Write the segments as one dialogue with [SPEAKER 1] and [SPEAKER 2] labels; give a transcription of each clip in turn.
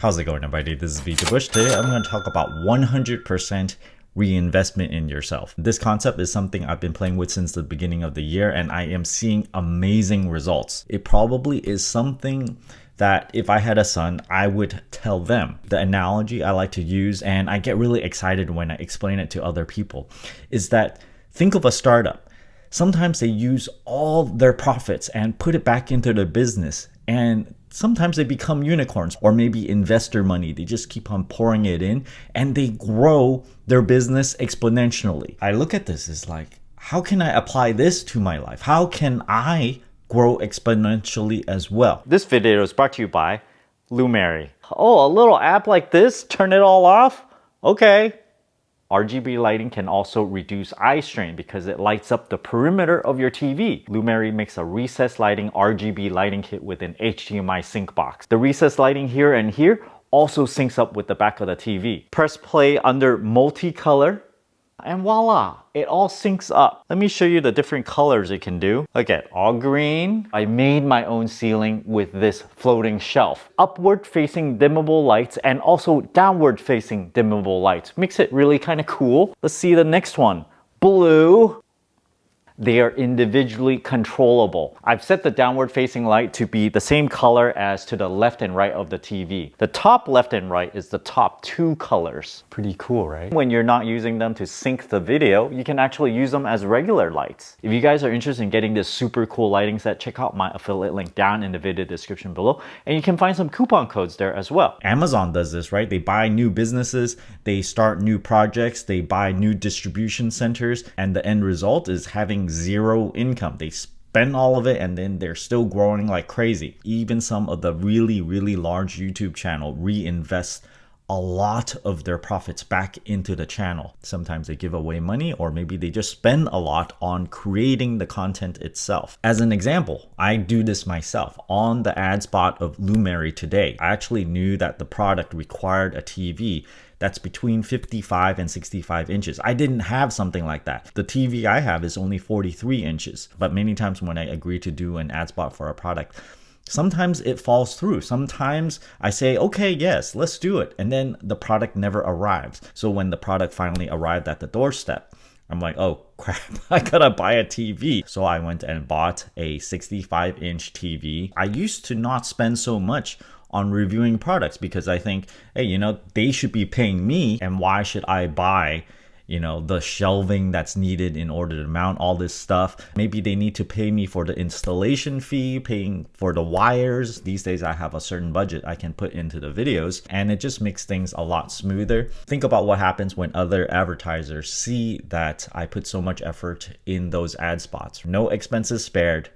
[SPEAKER 1] How's it going, everybody? This is BeatTheBush. Today I'm going to talk about 100% reinvestment in yourself. This concept is something I've been playing with since the beginning of the year, and I am seeing amazing results. It probably is something that if I had a son, I would tell them. The analogy I like to use, and I get really excited when I explain it to other people, is that think of a startup. Sometimes they use all their profits and put it back into their business, and sometimes they become unicorns, or maybe investor money. They just keep on pouring it in and they grow their business exponentially. I look at this as like, how can I apply this to my life? How can I grow exponentially as well? This video is brought to you by Lumeri. Oh, a little app like this? Turn it all off? Okay. RGB lighting can also reduce eye strain because it lights up the perimeter of your TV. Lumeri makes a recessed lighting RGB lighting kit with an HDMI sync box. The recessed lighting here and here also syncs up with the back of the TV. Press play under multicolor and voila, it all syncs up. Let me show you the different colors it can do. Look at all green. I made my own ceiling with this floating shelf. Upward facing dimmable lights and also downward facing dimmable lights. Makes it really kind of cool. Let's see the next one. Blue. They are individually controllable. I've set the downward facing light to be the same color as to the left and right of the TV. The top left and right is the top two colors. Pretty cool, right? When you're not using them to sync the video, you can actually use them as regular lights. If you guys are interested in getting this super cool lighting set, check out my affiliate link down in the video description below, and you can find some coupon codes there as well. Amazon does this, right? They buy new businesses, they start new projects, they buy new distribution centers, and the end result is having zero income. They spend all of it and then they're still growing like crazy. Even some of the really large YouTube channel reinvest a lot of their profits back into the channel. Sometimes they give away money, or maybe they just spend a lot on creating the content itself. As an example, I do this myself. On the ad spot of Lumeri today, I actually knew that the product required a TV that's between 55 and 65 inches. I didn't have something like that. The TV I have is only 43 inches. But many times when I agree to do an ad spot for a product, sometimes it falls through. Sometimes I say, okay, yes, let's do it. And then the product never arrives. So when the product finally arrived at the doorstep, I'm like, oh crap, I gotta buy a TV. So I went and bought a 65-inch TV. I used to not spend so much on reviewing products because I think, hey, they should be paying me, and why should I buy the shelving that's needed in order to mount all this stuff? Maybe they need to pay me for the installation fee, paying for the wires. These days I have a certain budget I can put into the videos, and it just makes things a lot smoother. Think about what happens when other advertisers see that I put so much effort in those ad spots. No expenses spared.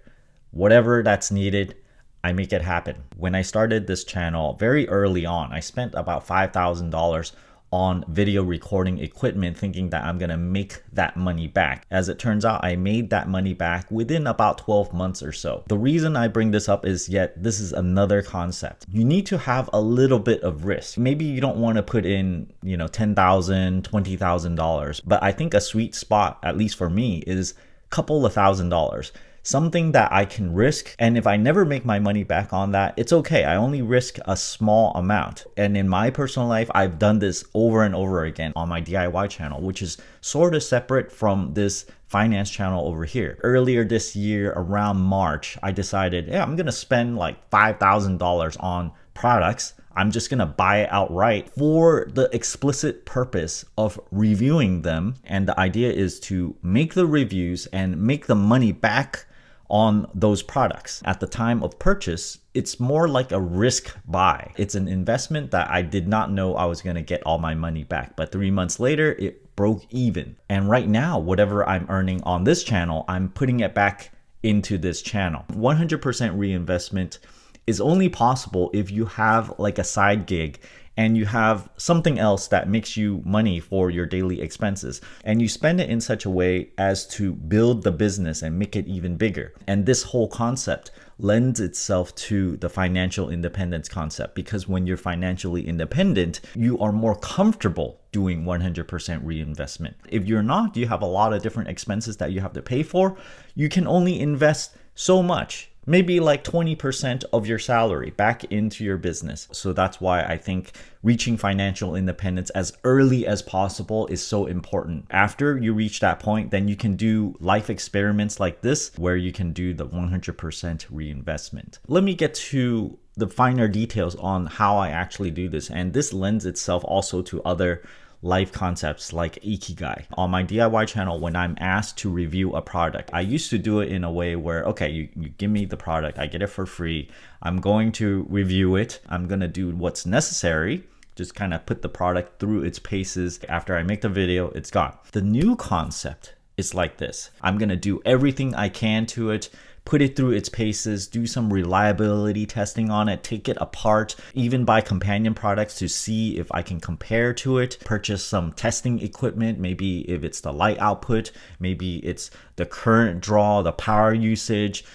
[SPEAKER 1] Whatever that's needed, I make it happen. When I started this channel very early on, I spent about $5,000 on video recording equipment thinking that I'm gonna make that money back. As it turns out, I made that money back within about 12 months or so. The reason I bring this up is this is another concept. You need to have a little bit of risk. Maybe you don't wanna put in, $10,000, $20,000, but I think a sweet spot, at least for me, is a couple of $1,000s. Something that I can risk, and if I never make my money back on that, it's okay. I only risk a small amount. And in my personal life, I've done this over and over again on my DIY channel, which is sort of separate from this finance channel over here. Earlier this year, around March, I decided, yeah, I'm gonna spend like $5,000 on products. I'm just gonna buy it outright for the explicit purpose of reviewing them. And the idea is to make the reviews and make the money back on those products. At the time of purchase, it's more like a risk buy. It's an investment that I did not know I was gonna get all my money back. But 3 months later, it broke even. And right now, whatever I'm earning on this channel, I'm putting it back into this channel. 100% reinvestment is only possible if you have like a side gig and you have something else that makes you money for your daily expenses, and you spend it in such a way as to build the business and make it even bigger. And this whole concept lends itself to the financial independence concept, because when you're financially independent, you are more comfortable doing 100% reinvestment. If you're not, you have a lot of different expenses that you have to pay for. You can only invest so much. maybe like 20% of your salary back into your business. So that's why I think reaching financial independence as early as possible is so important. After you reach that point, then you can do life experiments like this where you can do the 100% reinvestment. Let me get to the finer details on how I actually do this. And this lends itself also to other life concepts like Ikigai. On my DIY channel, when I'm asked to review a product, I used to do it in a way where, okay, you give me the product, I get it for free. I'm going to review it. I'm going to do what's necessary. Just kind of put the product through its paces. After I make the video, it's gone. The new concept is like this. I'm going to do everything I can to it, put it through its paces, do some reliability testing on it, take it apart, even buy companion products to see if I can compare to it, purchase some testing equipment, maybe if it's the light output, maybe it's the current draw, the power usage,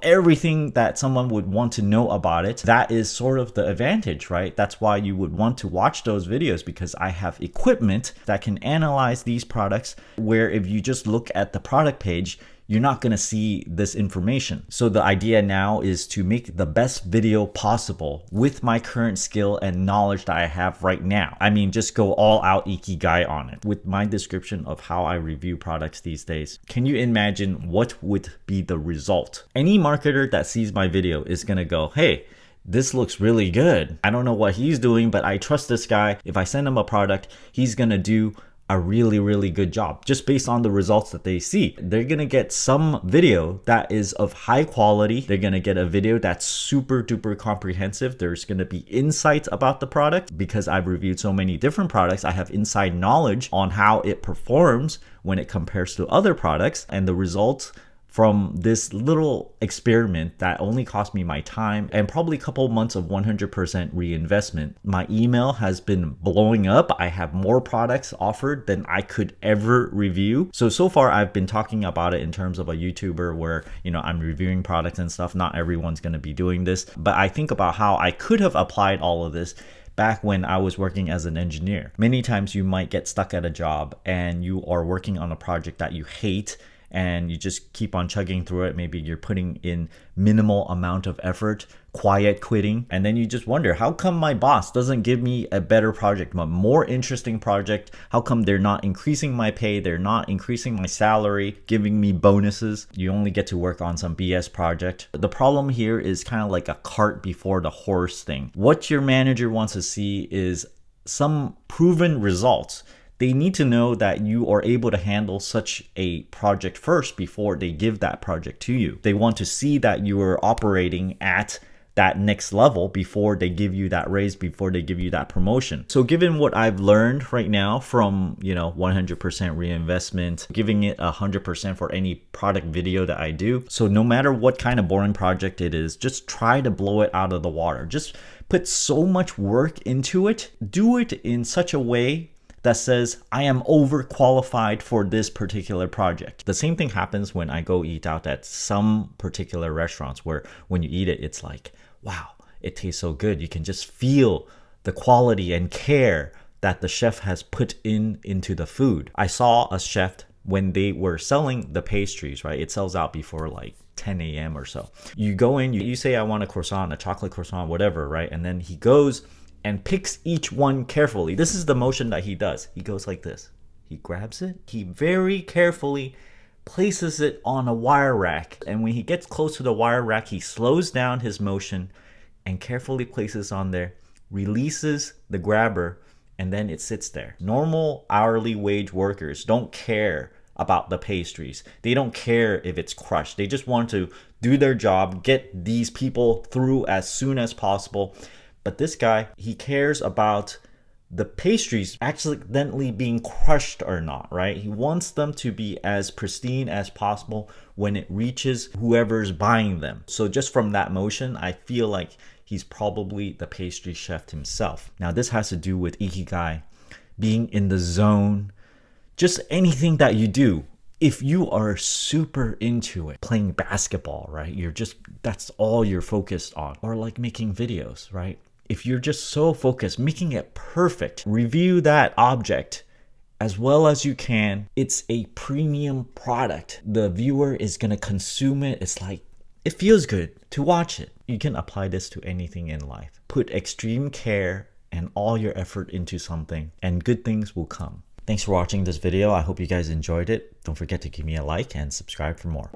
[SPEAKER 1] everything that someone would want to know about it. That is sort of the advantage, right? That's why you would want to watch those videos, because I have equipment that can analyze these products, where if you just look at the product page, you're not going to see this information. So the idea now is to make the best video possible with my current skill and knowledge that I have right now. I mean, just go all out Ikigai on it. With my description of how I review products these days, can you imagine what would be the result? Any marketer that sees my video is going to go, hey, this looks really good. I don't know what he's doing, but I trust this guy. If I send him a product, he's going to do a really, really good job just based on the results that they see. They're gonna get some video that is of high quality. They're gonna get a video that's super duper comprehensive. There's gonna be insights about the product. Because I've reviewed so many different products, I have inside knowledge on how it performs when it compares to other products, and the results from this little experiment that only cost me my time and probably a couple months of 100% reinvestment. My email has been blowing up. I have more products offered than I could ever review. So far I've been talking about it in terms of a YouTuber where, I'm reviewing products and stuff. Not everyone's going to be doing this, but I think about how I could have applied all of this back when I was working as an engineer. Many times you might get stuck at a job and you are working on a project that you hate, and you just keep on chugging through it. Maybe you're putting in minimal amount of effort, quiet quitting, and then you just wonder, how come my boss doesn't give me a better project, a more interesting project? How come they're not increasing my pay? They're not increasing my salary, giving me bonuses. You only get to work on some BS project. The problem here is kind of like a cart before the horse thing. What your manager wants to see is some proven results. They need to know that you are able to handle such a project first before they give that project to you. They want to see that you are operating at that next level before they give you that raise, before they give you that promotion. So given what I've learned right now from, 100% reinvestment, giving it 100% for any product video that I do. So no matter what kind of boring project it is, just try to blow it out of the water. Just put so much work into it. Do it in such a way that says, I am overqualified for this particular project. The same thing happens when I go eat out at some particular restaurants, where when you eat it, it's like, wow, it tastes so good. You can just feel the quality and care that the chef has put into the food. I saw a chef when they were selling the pastries, right? It sells out before like 10 a.m. or so. You go in, you say, I want a croissant, a chocolate croissant, whatever, right? And then he goes and picks each one carefully. This is the motion that he does. He goes like this. He grabs it. He very carefully places it on a wire rack. And when he gets close to the wire rack, he slows down his motion and carefully places on there, releases the grabber, and then it sits there. Normal hourly wage workers don't care about the pastries. They don't care if it's crushed. They just want to do their job, get these people through as soon as possible. But this guy, he cares about the pastries accidentally being crushed or not, right? He wants them to be as pristine as possible when it reaches whoever's buying them. So just from that motion, I feel like he's probably the pastry chef himself. Now this has to do with Ikigai, being in the zone, just anything that you do. If you are super into it, playing basketball, right? That's all you're focused on. Or like making videos, right? If you're just so focused, making it perfect, review that object as well as you can. It's a premium product. The viewer is going to consume it. It's like It feels good to watch it. You can apply this to anything in life. Put extreme care and all your effort into something, and good things will come. Thanks for watching this video. I hope you guys enjoyed it. Don't forget to give me a like and subscribe for more.